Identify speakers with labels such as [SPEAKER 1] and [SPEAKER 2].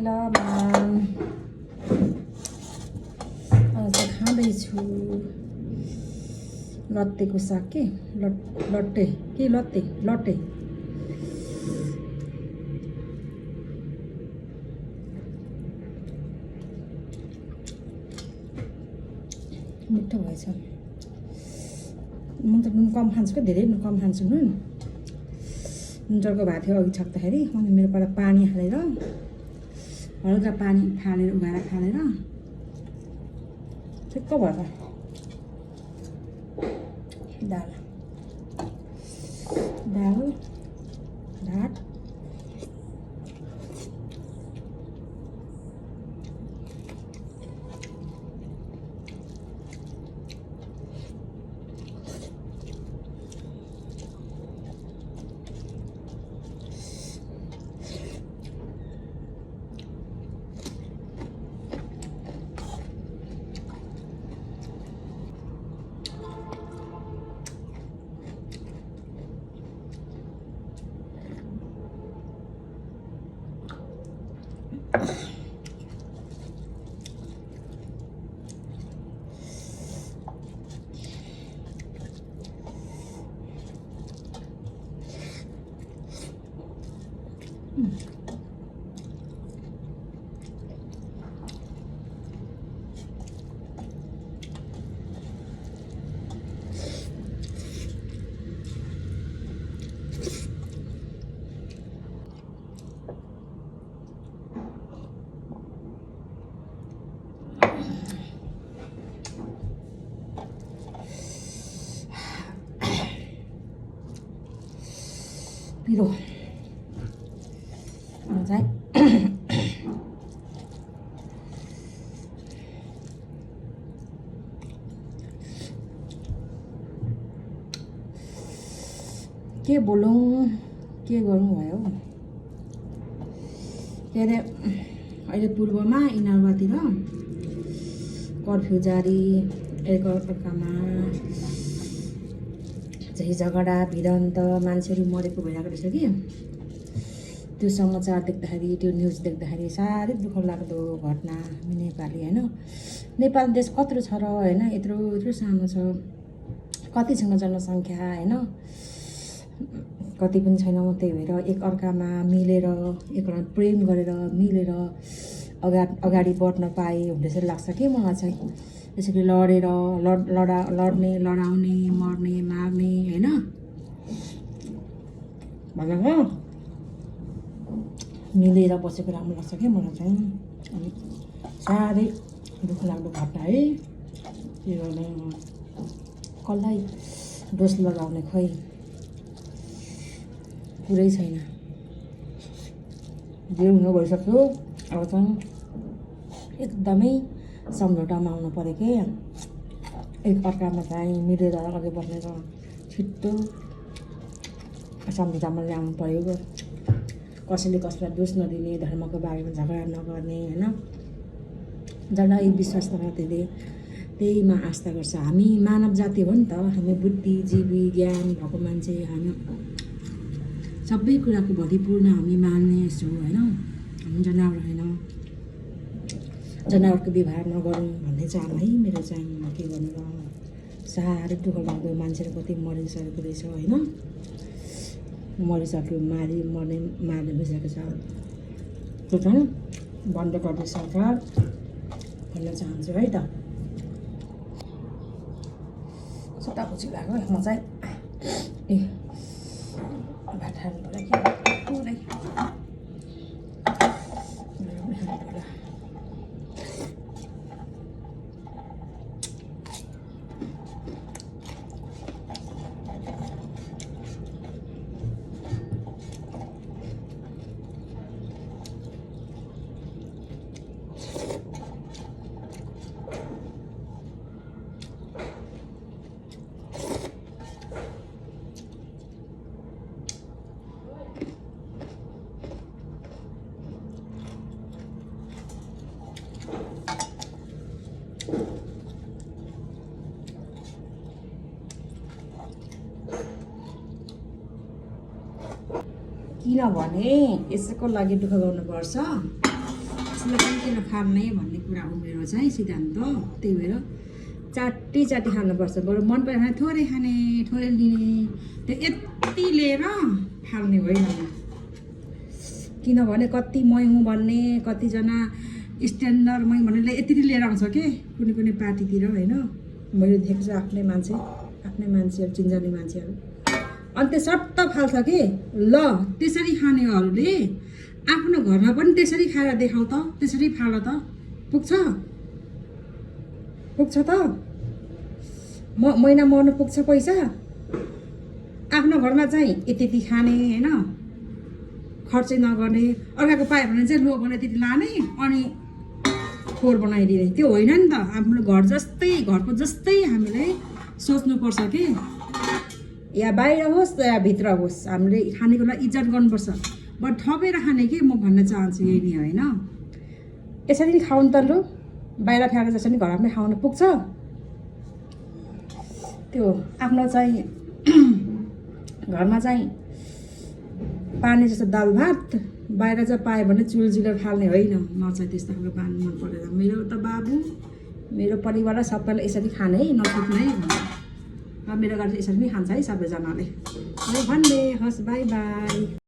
[SPEAKER 1] पाइलामा आज खाँदैछु लट्टेको साग के लट्टे के लट्टे मिठो भएछ। म त नुन कम खान्छु क्या, धेरै नुन कम खान्छु। नुनटरको भएको थियो अघि छक्दाखेरि, अनि मेरो पहिला पानी हालेर हल्का पानी खालेर उगाएर खालेर ठिक्क भयो त। दाल भात पिरो चाहिँ के बोलौँ के गरौँ भयो। के अरे अहिले पूर्वमा इनारबातिर कर्फ्यू जारी, एकअर्कामा चाहिँ झगडा भिडन्त, मान्छेहरू मरेको भइरहेको रहेछ कि। त्यो समाचार देख्दाखेरि, त्यो न्युज देख्दाखेरि साह्रै दुःख लाग्दो घटना। नेपाली होइन, नेपाल देश कत्रो छ र होइन, यत्रो सानो छ, कतिसँग जनसङ्ख्या होइन, कति पनि छैन। त्यही भएर एकअर्कामा मिलेर, एकअर्का प्रेम गरेर मिलेर अगाडि बढ्न पाए भन्ने जस्तो लाग्छ कि मलाई चाहिँ। त्यसरी लडेर लड्ने लडाउने मर्ने मार्ने होइन भनेको मिलेर बसेको राम्रो लाग्छ क्या मलाई चाहिँ। अनि साह्रै दुःख लाग्दो घटना है। के गर्ने, कसलाई दोष लगाउने खोइ पुरै छैन। जे हुनु भइसक्यो, अब चाहिँ एकदमै सम्झौतामा आउनु पऱ्यो कि। एकअर्कामा चाहिँ मिलेर अघि बढ्नेर छिट्टो सम्झौतामा ल्याउनु पऱ्यो। कसैले कसैलाई दोष नदिने, धर्मको बारेमा झगडा नगर्ने होइन। जसलाई विश्वास नगर्नेले त्यहीमा आस्था गर्छ। हामी मानव जाति हो नि त, हामी बुद्धिजीवी ज्ञान भएको मान्छे, हामी सबै कुराको भरिपूर्ण हामी मान्नेछु होइन। हामी जनावर होइन, जनावरको व्यवहार नगरौँ भन्ने चाहना है मेरो चाहिँ। के गर्नु र, साह्रै दुःख लाग्दो। मान्छेहरू कति मरिसकेको रहेछ होइन, मरिसक्यो, मार्ने भइसकेको छ। त्यो चाहिँ बन्द गर्दै सरकार भन्न चाहन्छु है त। सुतापुची लाग्यो म चाहिँ। ए भात हाल्नु पर्यो कि पुरै किनभने यसको लागि दुःख गर्नुपर्छ। कसैलाई पनि किन खाने भन्ने कुरा हो मेरो चाहिँ सिद्धान्त। त्यही भएर चाटी खानुपर्छ, बरु मन पऱ्यो भने थोरै खाने थोरै लिने, त्यो यति लिएर फाल्ने होइन। किनभने कति मै हुँ भन्ने, कतिजना स्ट्यान्डर्ड मै भन्नेले यति लिएर आउँछ के कुनै पार्टीतिर होइन। मैले देखेको छु आफ्नै मान्छेहरू चिन्जाने मान्छेहरू, अनि त्यो सट्ट फाल्छ कि। ल त्यसरी खानेहरूले आफ्नो घरमा पनि त्यसरी खाएर देखाउ त, त्यसरी फाल त, पुग्छ त महिना मर्नु पुग्छ पैसा। आफ्नो घरमा चाहिँ यति खाने होइन, खर्चै नगर्ने, अर्काको पायो भने चाहिँ लो भने त्यति लाने अनि खोर बनाइदिने, त्यो होइन नि त। आफ्नो घरको जस्तै हामीले सोच्नुपर्छ कि, या बाहिर होस् या भित्र होस् हामीले खानेको लागि इज्जत गर्नुपर्छ। बट थपेर खाने के म भन्न चाहन्छु यही नै होइन। यसरी नै खाउनु त लु, बाहिर फ्याँके जसरी घरमा पनि खाउनु पुग्छ। त्यो आफ्नो चाहिँ घरमा चाहिँ पानी जस्तो दाल भात, बाहिर चाहिँ पायो भने चुलचुलेर फाल्ने होइन। म चाहिँ त्यस्तो खालको बानी मन परेन। मेरो त बाबु, मेरो परिवारलाई सबैलाई यसरी खाने है, नछुट्ने है भन्छ। र मेरो घर चाहिँ यसरी नै खान्छ है सबैजनाले। भन्ने हस्, बाई बाई।